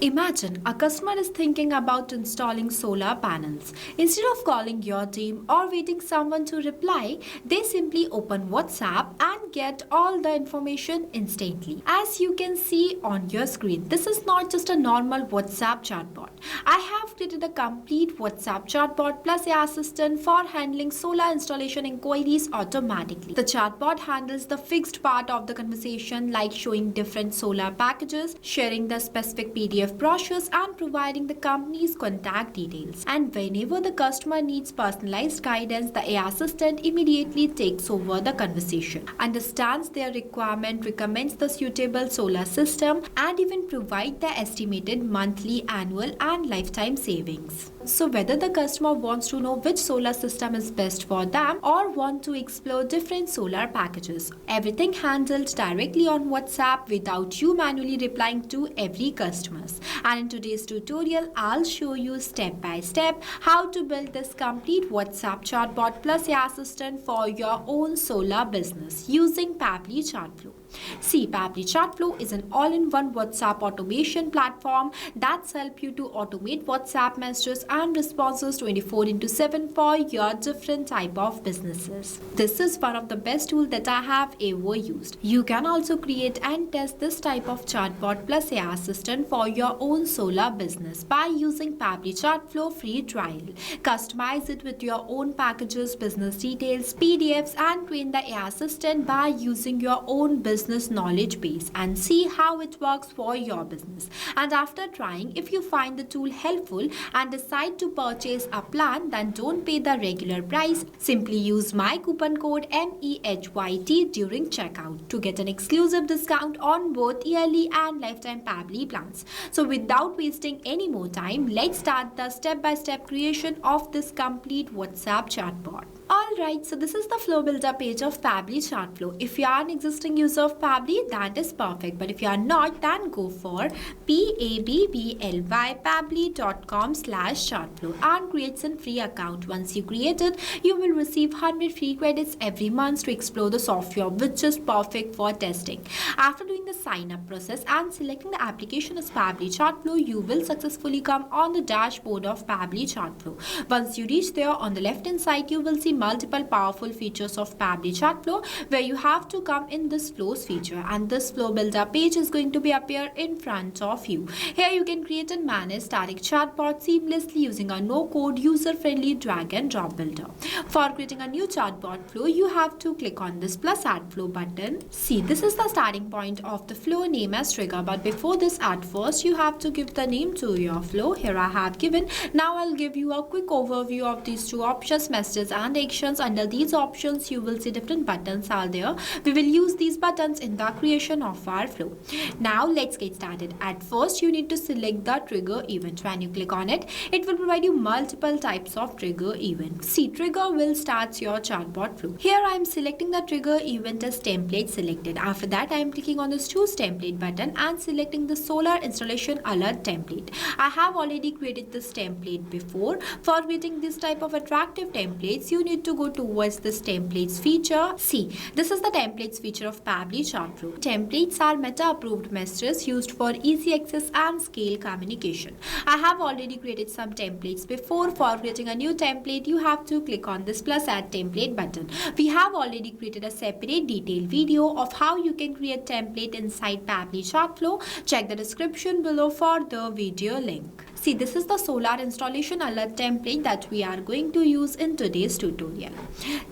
Imagine a customer is thinking about installing solar panels. Instead of calling your team or waiting someone to reply, they simply open WhatsApp and get all the information instantly. As you can see on your screen, this is not just a normal WhatsApp chatbot. I have created a complete WhatsApp chatbot plus AI assistant for handling solar installation inquiries automatically. The chatbot handles the fixed part of the conversation like showing different solar packages, sharing the specific PDF brochures and providing the company's contact details. And whenever the customer needs personalized guidance, the AI assistant immediately takes over the conversation, understands their requirement, recommends the suitable solar system, and even provide the estimated monthly, annual, and lifetime savings. So whether the customer wants to know which solar system is best for them or want to explore different solar packages, everything handled directly on WhatsApp without you manually replying to every customer. And in today's tutorial, I'll show you step by step how to build this complete WhatsApp chatbot plus AI assistant for your own solar business using Pabbly Chatflow. See, Pabbly Chatflow is an all-in-one WhatsApp automation platform that's help you to automate WhatsApp messages and responses 24/7 for your different type of businesses. This is one of the best tools that I have ever used. You can also create and test this type of chatbot plus AI assistant for your own solar business by using Pabbly Chatflow free trial. Customize it with your own packages, business details, PDFs, and train the AI assistant by using your own business knowledge base and see how it works for your business. And after trying, if you find the tool helpful and decide to purchase a plan, then don't pay the regular price. Simply use my coupon code MEHYT during checkout to get an exclusive discount on both yearly and lifetime Pabbly plans. So without wasting any more time, let's start the step-by-step creation of this complete WhatsApp chatbot. Alright, so this is the flow builder page of Pabbly Chatflow. If you are an existing user of Pabbly, that is perfect. But if you are not, then go for pabbly.com/chatflow and create a free account. Once you create it, you will receive 100 free credits every month to explore the software, which is perfect for testing. After doing the sign up process and selecting the application as Pabbly Chatflow, you will successfully come on the dashboard of Pabbly Chatflow. Once you reach there, on the left hand side, you will see multiple powerful features of Pabbly Chatflow, where you have to come in this flows feature, and this flow builder page is going to be appear in front of you. Here you can create and manage static chatbot seamlessly using a no-code user-friendly drag and drop builder. For creating a new chatbot flow, you have to click on this plus add flow button. See, this is the starting point of the flow, name as trigger, but before this, at first you have to give the name to your flow. Here I have given. Now I'll give you a quick overview of these two options, messages and actions. Under these options, you will see different buttons are there. We will use these buttons in the creation of our flow. Now let's get started. At first, you need to select the trigger event. When you click on it, it will provide you multiple types of trigger event. See, trigger will start your chatbot flow. Here I am selecting the trigger event as template selected. After that, I am clicking on this choose template button and selecting the solar installation alert template. I have already created this template before. For creating this type of attractive templates, you need to go towards this templates feature. See, this is the templates feature of Pabbly Chatflow. Templates are meta approved messages used for easy access and scale communication. I have already created some templates before. For creating a new template, you have to click on this plus add template button. We have already created a separate detailed video of how you can create template inside Pabbly Chatflow. Check the description below for the video link. See, this is the solar installation alert template that we are going to use in today's tutorial.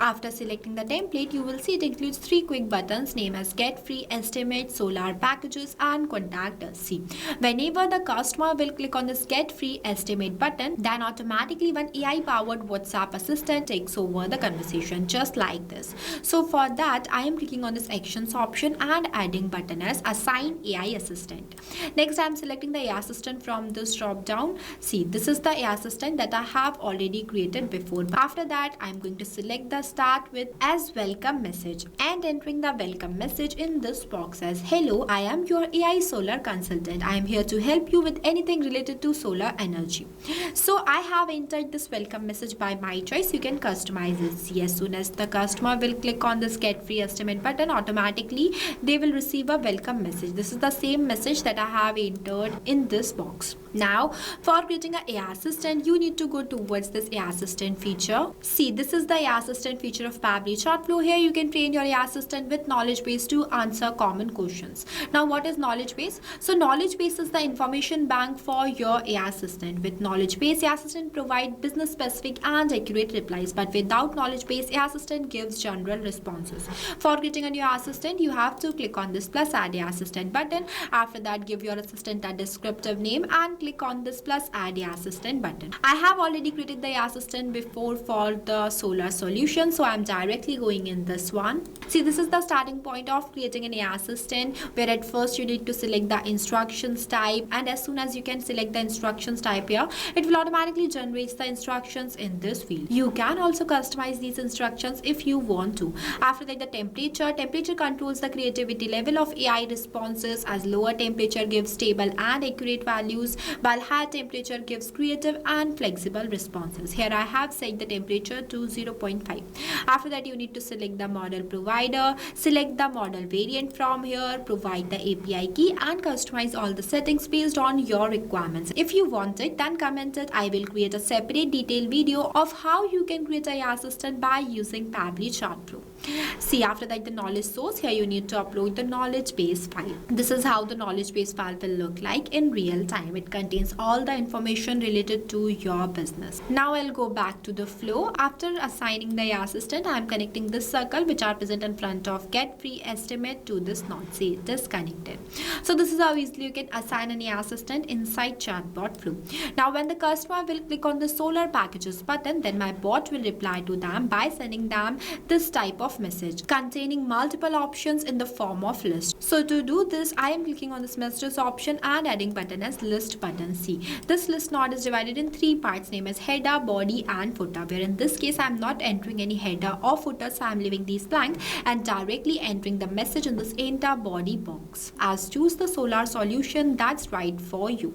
After selecting the template, you will see it includes three quick buttons named as get free estimate, solar packages, and contact us. See, whenever the customer will click on this get free estimate button, then automatically one AI powered WhatsApp assistant takes over the conversation just like this. So for that, I am clicking on this actions option and adding button as assign AI assistant. Next, I am selecting the AI assistant from this drop down down, see, this is the AI assistant that I have already created before. After that, I'm going to select the start with as welcome message and entering the welcome message in this box as hello, I am your AI solar consultant. I am here to help you with anything related to solar energy. So I have entered this welcome message by my choice. You can customize it. See, as soon as the customer will click on this get free estimate button, automatically they will receive a welcome message. This is the same message that I have entered in this box. Now, for creating an AI assistant, you need to go towards this AI assistant feature. See, this is the AI assistant feature of Pabbly Chatflow. Here you can train your AI assistant with knowledge base to answer common questions. Now, what is knowledge base? So, knowledge base is the information bank for your AI assistant. With knowledge base, AI assistant provide business specific and accurate replies. But without knowledge base, AI assistant gives general responses. For creating a new assistant, you have to click on this plus add AI assistant button. After that, give your assistant a descriptive name and click on this plus add AI assistant button. I have already created the AI assistant before for the solar solution, so I'm directly going in this one. See, this is the starting point of creating an AI assistant, where at first you need to select the instructions type, and as soon as you can select the instructions type here, it will automatically generate the instructions in this field. You can also customize these instructions if you want to. After that, the temperature controls the creativity level of AI responses, as lower temperature gives stable and accurate values, while high temperature gives creative and flexible responses. Here I have set the temperature to 0.5. After that, you need to select the model provider, select the model variant from here, provide the API key and customize all the settings based on your requirements. If you want it, then comment it. I will create a separate detailed video of how you can create an AI assistant by using Pabbly Chatflow. See, after that, the knowledge source, here you need to upload the knowledge base file. This is how the knowledge base file will look like in real time. It contains all the information related to your business. Now I'll go back to the flow. After assigning the AI assistant, I'm connecting this circle which are present in front of get free estimate to this node. See, it is connected. So this is how easily you can assign an AI assistant inside chatbot flow. Now when the customer will click on the solar packages button, then my bot will reply to them by sending them this type of message containing multiple options in the form of list. So to do this, I am clicking on this messages option and adding button as list button. See, this list node is divided in three parts named as header, body and footer, where in this case I am not entering any header or footer, so I am leaving these blank and directly entering the message in this enter body box as choose the solar solution that's right for you.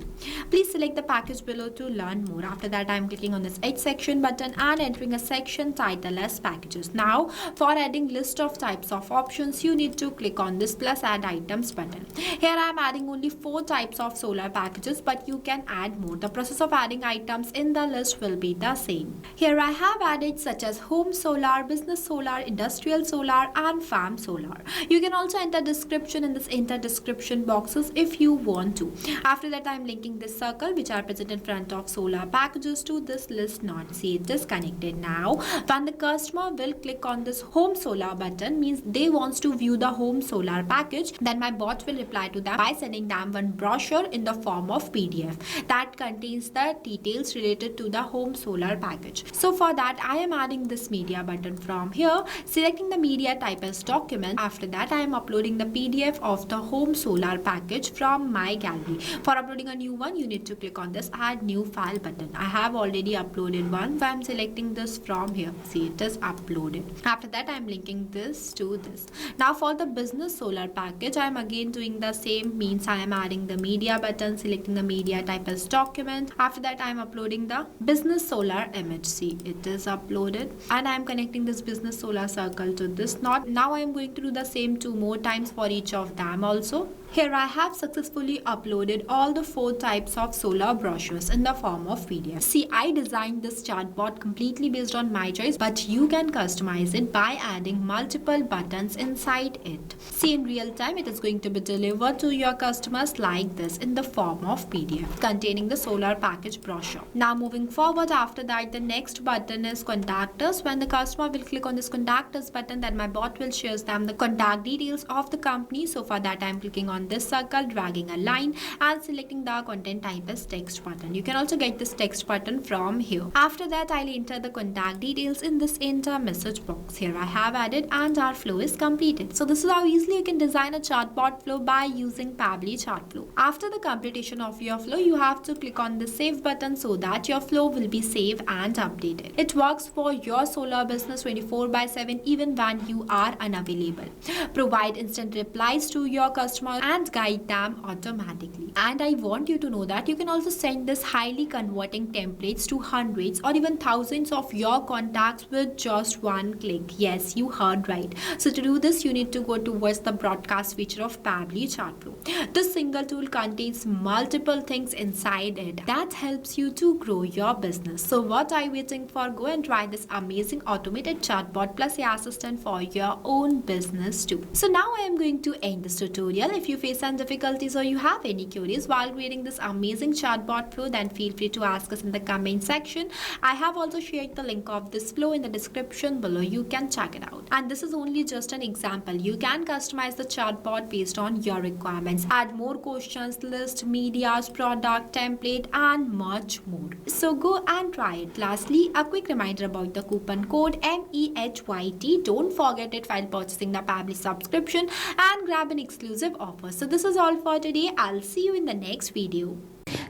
Please select the package below to learn more. After that, I am clicking on this edit section button and entering a section title as packages. Now for adding list of types of options, you need to click on this plus add items button. Here I am adding only 4 types of solar packages, but you can add more. The process of adding items in the list will be the same. Here I have added such as home solar, business solar, industrial solar and farm solar. You can also enter description in this enter description boxes if you want to. After that, I am linking this circle which are present in front of solar packages to this list node. See, it is connected. Now when the customer will click on this home solar button, means they wants to view the home solar package, then my bot will reply to them by sending them one brochure in the form of PDF that contains the details related to the home solar package. So for that, I am adding this media button from here, selecting the media type as document. After that, I am uploading the PDF of the home solar package from my gallery. For uploading a new one, you need to click on this add new file button. I have already uploaded one, so I am selecting this from here. See, it is uploaded. After that, I am linking this to this. Now for the business solar package, I am again doing the same, means I am adding the media button, selecting the media type as document. After that, I am uploading the business solar image. See, it is uploaded and I am connecting this business solar circle to this node. Now I am going to do the same 2 more times for each of them also. Here I have successfully uploaded all the 4 types of solar brochures in the form of PDF. See, I designed this chatbot completely based on my choice, but you can customize it by adding multiple buttons inside it. See, in real time, it is going to be delivered to your customers like this in the form of PDF containing the solar package brochure. Now moving forward, after that, the next button is contact us. When the customer will click on this contact us button, then my bot will share them the contact details of the company. So for that, I am clicking on on this circle, dragging a line and selecting the content type as text button. You can also get this text button from here. After that, I'll enter the contact details in this enter message box. Here I have added and our flow is completed. So this is how easily you can design a chatbot flow by using Pabbly Chatflow. After the completion of your flow, you have to click on the save button so that your flow will be saved and updated. It works for your solar business 24/7 even when you are unavailable. Provide instant replies to your customers and guide them automatically. And I want you to know that you can also send this highly converting templates to hundreds or even thousands of your contacts with just one click. Yes, you heard right. So to do this, you need to go towards the broadcast feature of Pabbly Chatflow. This single tool contains multiple things inside it that helps you to grow your business. So what are you waiting for? Go and try this amazing automated chatbot plus AI assistant for your own business too. So now I am going to end this tutorial. If you face some difficulties or you have any queries while creating this amazing chatbot flow, then feel free to ask us in the comment section. I have also shared the link of this flow in the description below. You can check it out. And this is only just an example. You can customize the chatbot based on your requirements. Add more questions, list, medias, product, template, and much more. So go and try it. Lastly, a quick reminder about the coupon code MEHYT. Don't forget it while purchasing the Pabbly subscription and grab an exclusive offer. So this is all for today. I'll see you in the next video.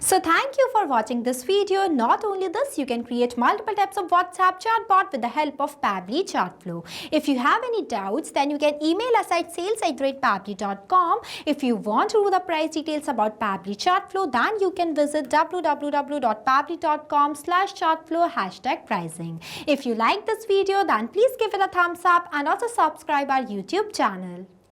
So thank you for watching this video. Not only this, you can create multiple types of WhatsApp chatbot with the help of Pabbly Chatflow. If you have any doubts, then you can email us at sales@pabbly.com. If you want to know the price details about Pabbly Chatflow, then you can visit www.pabbly.com/chatflow #pricing. If you like this video, then please give it a thumbs up and also subscribe our YouTube channel.